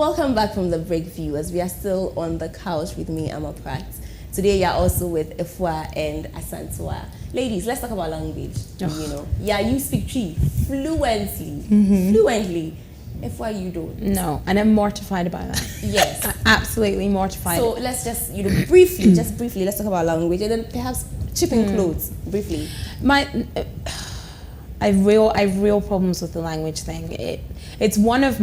Welcome back from the break, viewers. We are still on the couch with me, Pratt. Today, you're also with Afua and ASANTEWAA. Ladies, let's talk about language. You speak Twi fluently. Fluently. Afua, you don't. No, and I'm mortified about that. Yes. I'm absolutely mortified. So let's just, briefly, let's talk about language and then perhaps chip in clothes, briefly. I have real problems with the language thing. It's one of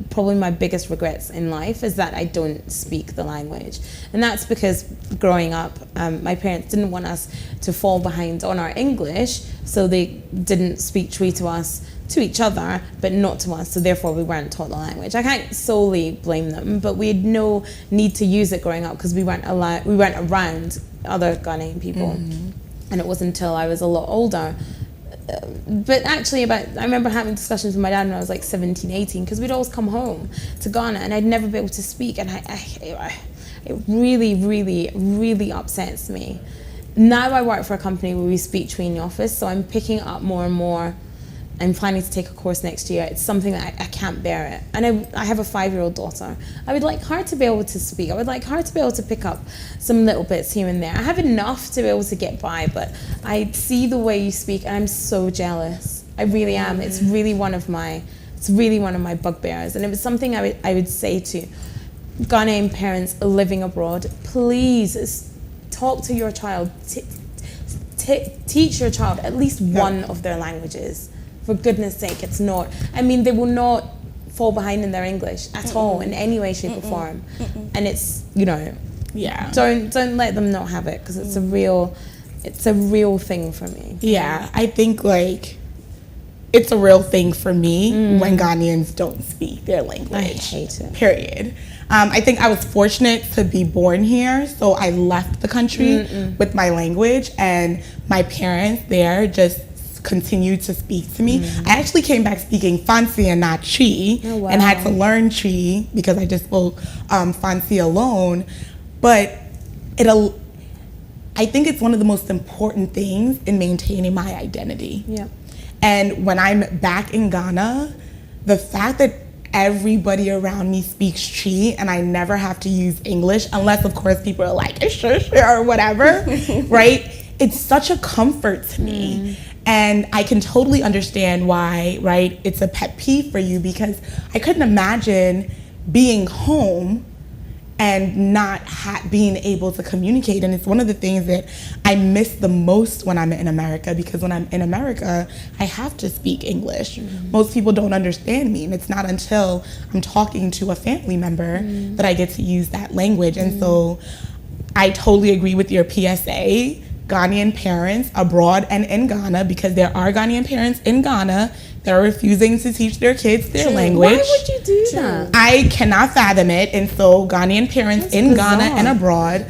probably my biggest regrets in life is that I don't speak the language. And that's because growing up, my parents didn't want us to fall behind on our English, so they didn't speak Twi to each other, but not to us, so therefore we weren't taught the language. I can't solely blame them, but we had no need to use it growing up because we weren't around other Ghanaian people. And it wasn't until I was a lot older. But actually, I remember having discussions with my dad when I was like 17, 18, because we'd always come home to Ghana and I'd never be able to speak, and it really, really, really upsets me. Now I work for a company where we speak Twi in the office, so I'm picking up more and more. I'm planning to take a course next year. It's something that I can't bear it. And I have a 5-year-old daughter. I would like her to be able to speak. I would like her to be able to pick up some little bits here and there. I have enough to be able to get by, but I see the way you speak and I'm so jealous. I really am. It's really one of my bugbears. And it was something I would say to Ghanaian parents living abroad. Please talk to your child. Teach your child at least one of their languages. For goodness sake, it's not. I mean, they will not fall behind in their English at all, in any way, shape, or form. And it's, don't let them not have it, because it's a real thing for me. Yeah, I think it's a real thing for me when Ghanaians don't speak their language. I hate it. Period. I think I was fortunate to be born here, so I left the country with my language, and my parents there just continued to speak to me. I actually came back speaking Fancy and not Twi, and had to learn Twi because I just spoke Fancy alone. But I think it's one of the most important things in maintaining my identity. Yeah. And when I'm back in Ghana, the fact that everybody around me speaks Twi and I never have to use English, unless of course people are like, sure, or whatever, right? It's such a comfort to me. And I can totally understand why, right, it's a pet peeve for you, because I couldn't imagine being home and not being able to communicate. And it's one of the things that I miss the most when I'm in America, because when I'm in America, I have to speak English. Most people don't understand me, and it's not until I'm talking to a family member that I get to use that language. And so I totally agree with your PSA. Ghanaian parents abroad and in Ghana, because there are Ghanaian parents in Ghana that are refusing to teach their kids their language. Why would you do that? I cannot fathom it. And so Ghanaian parents in Ghana and abroad,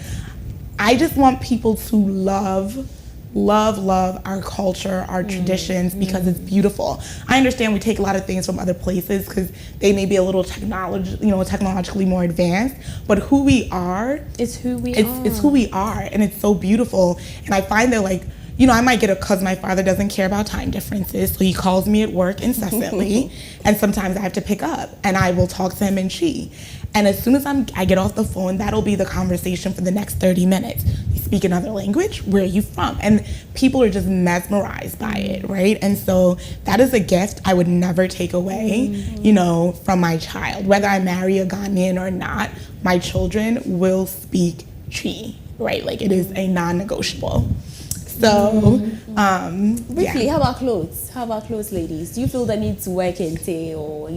I just want people to love our culture, our traditions, because it's beautiful. I understand we take a lot of things from other places because they may be a little technologically more advanced, but who we are is who we are. It's who we are, and it's so beautiful. And I find that I might get because my father doesn't care about time differences, so he calls me at work incessantly, and sometimes I have to pick up, and I will talk to him in Twi. And as soon as I get off the phone, that'll be the conversation for the next 30 minutes. You speak another language? Where are you from? And people are just mesmerized by it, right? And so that is a gift I would never take away, from my child. Whether I marry a Ghanaian or not, my children will speak Twi, right? It is a non-negotiable. So, briefly, how about clothes? How about clothes, ladies? Do you feel the need to wear kente or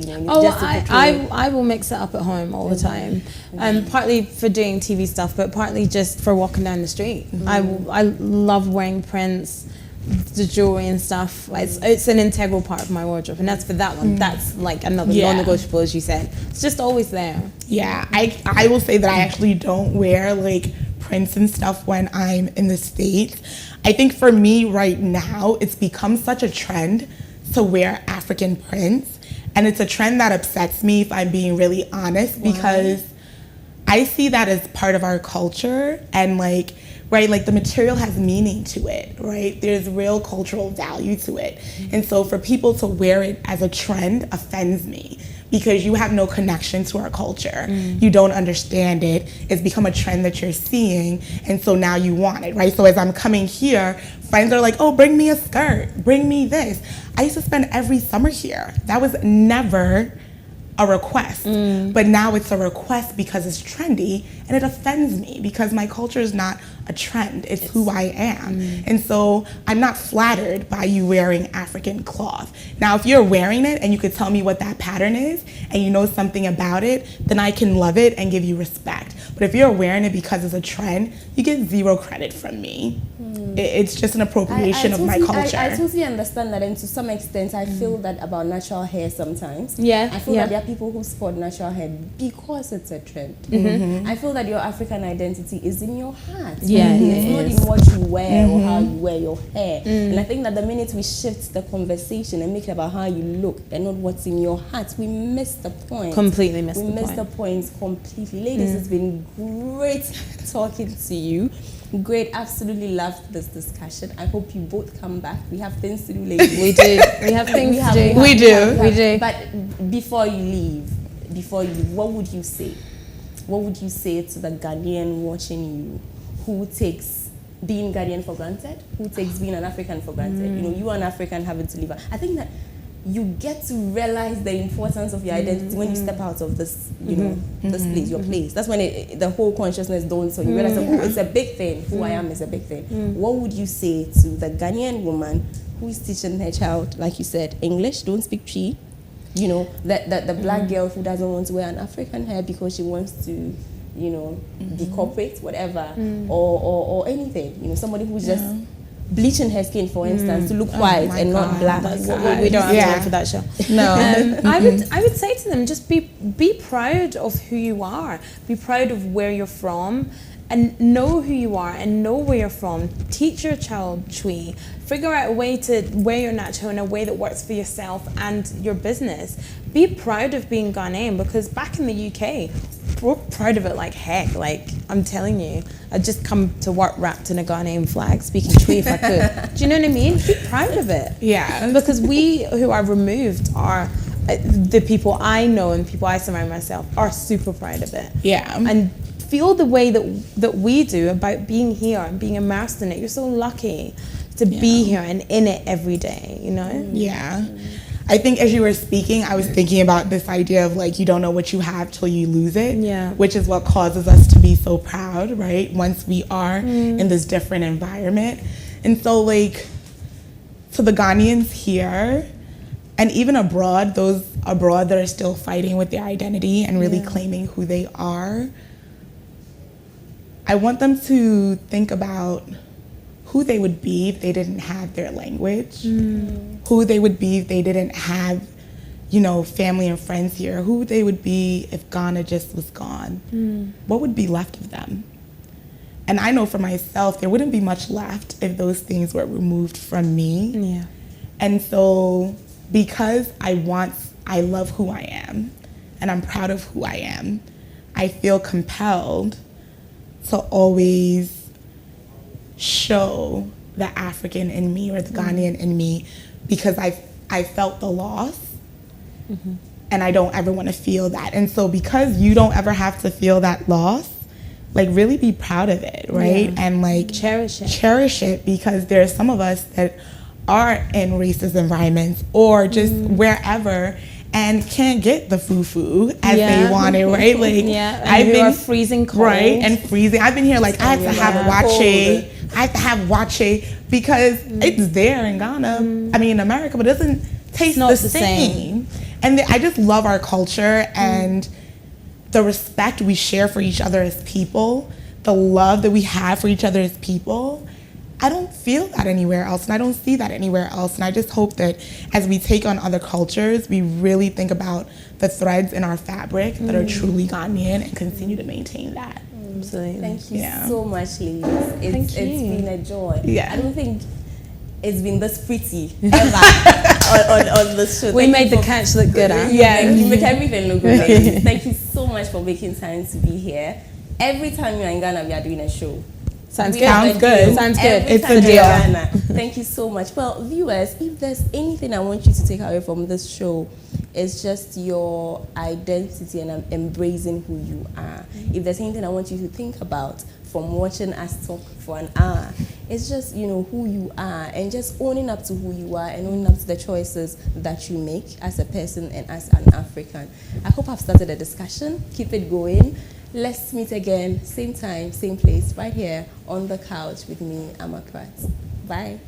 I will mix it up at home all the time, partly for doing TV stuff, but partly just for walking down the street. I love wearing prints, the jewelry and stuff. It's an integral part of my wardrobe, and that's for that one. That's another non-negotiable, as you said. It's just always there. Yeah, I will say that I actually don't wear prints and stuff when I'm in the States. I think for me right now, it's become such a trend to wear African prints. And it's a trend that upsets me, if I'm being really honest, because I see that as part of our culture. And the material has meaning to it, right? There's real cultural value to it. And so for people to wear it as a trend offends me. because you have no connection to our culture. You don't understand it. It's become a trend that you're seeing, and so now you want it, right? So as I'm coming here, friends are like, oh, bring me a skirt, bring me this. I used to spend every summer here. That was never a request, but now it's a request because it's trendy, and it offends me because my culture is not a trend, it's who I am. And so I'm not flattered by you wearing African cloth. Now, if you're wearing it and you could tell me what that pattern is and you know something about it, then I can love it and give you respect. But if you're wearing it because it's a trend, you get zero credit from me. It's just an appropriation of my culture. I totally understand that, and to some extent I feel that about natural hair sometimes. I feel that there are people who sport natural hair because it's a trend. I feel that your African identity is in your heart. It's not in what you wear or how you wear your hair. And I think that the minute we shift the conversation and make it about how you look and not what's in your heart, we miss the point. Completely miss the point. We miss the point completely. Ladies, it's been great talking to you. Great, absolutely loved this discussion. I hope you both come back. We have things to do, ladies. We do. We have things to do. We do. But before you leave, what would you say? What would you say to the Ghanaian watching you who takes being Ghanaian for granted? Who takes being an African for granted? You know, you are an African having to live. I think that you get to realize the importance of your identity when you step out of this, you know, this place, your place. That's when the whole consciousness dawns on you. Realize, oh, it's a big thing. Who I am is a big thing. What would you say to the Ghanaian woman who is teaching her child, like you said, English, don't speak Chi? You know, the black girl who doesn't want to wear an African hair because she wants to, you know, be corporate, whatever, or anything. You know, somebody who's just bleaching her skin, for instance, to look white and not black. We don't have time for that show. No. I would say to them, just be proud of who you are. Be proud of where you're from, and know who you are and know where you're from. Teach your child Twi. Figure out a way to wear your natural in a way that works for yourself and your business. Be proud of being Ghanaian, because back in the UK, we're proud of it like heck. Like, I'm telling you, I'd just come to work wrapped in a Ghanaian flag, speaking Twi if I could. Do you know what I mean? Be proud of it. Yeah. Because we who are removed are, the people I know and people I surround myself are super proud of it. Yeah. And feel the way that we do about being here and being immersed in it. You're so lucky to be here and in it every day, you know? Yeah. I think as you were speaking, I was thinking about this idea of like, you don't know what you have till you lose it, which is what causes us to be so proud, right? Once we are in this different environment. And so like, to the Ghanaians here, and even abroad, those abroad that are still fighting with their identity and really claiming who they are, I want them to think about who they would be if they didn't have their language, who they would be if they didn't have, you know, family and friends here, who they would be if Ghana just was gone. What would be left of them? And I know for myself, there wouldn't be much left if those things were removed from me. Yeah. And so because I love who I am, and I'm proud of who I am, I feel compelled to always show the African in me or the Ghanaian in me, because I felt the loss, and I don't ever want to feel that. And so because you don't ever have to feel that loss, like really be proud of it, right? And like cherish it, because there are some of us that are in racist environments or just wherever and can't get the fufu as they want it, right? Like I've been freezing cold, right? And freezing. I've been here like I have to have wache. I have to have wache because it's there in Ghana. I mean, in America, but it doesn't taste the same. And I just love our culture and the respect we share for each other as people, the love that we have for each other as people. I don't feel that anywhere else, and I don't see that anywhere else. And I just hope that as we take on other cultures, we really think about the threads in our fabric that are truly Ghanaian and continue to maintain that. Absolutely. Thank you so much, ladies. It's been a joy. Yeah. I don't think it's been this pretty ever on this show. We made the catch look good, huh? Yeah, you make everything look good, ladies. Thank you so much for making time to be here. Every time you're in Ghana, we are doing a show. Sounds good. It's a deal. Thank you so much. Well, viewers, if there's anything I want you to take away from this show, It's just your identity and embracing who you are. If there's anything I want you to think about from watching us talk for an hour, it's just, who you are and just owning up to who you are and owning up to the choices that you make as a person and as an African. I hope I've started a discussion. Keep it going. Let's meet again, same time, same place, right here on the couch with me, Pratt. Bye.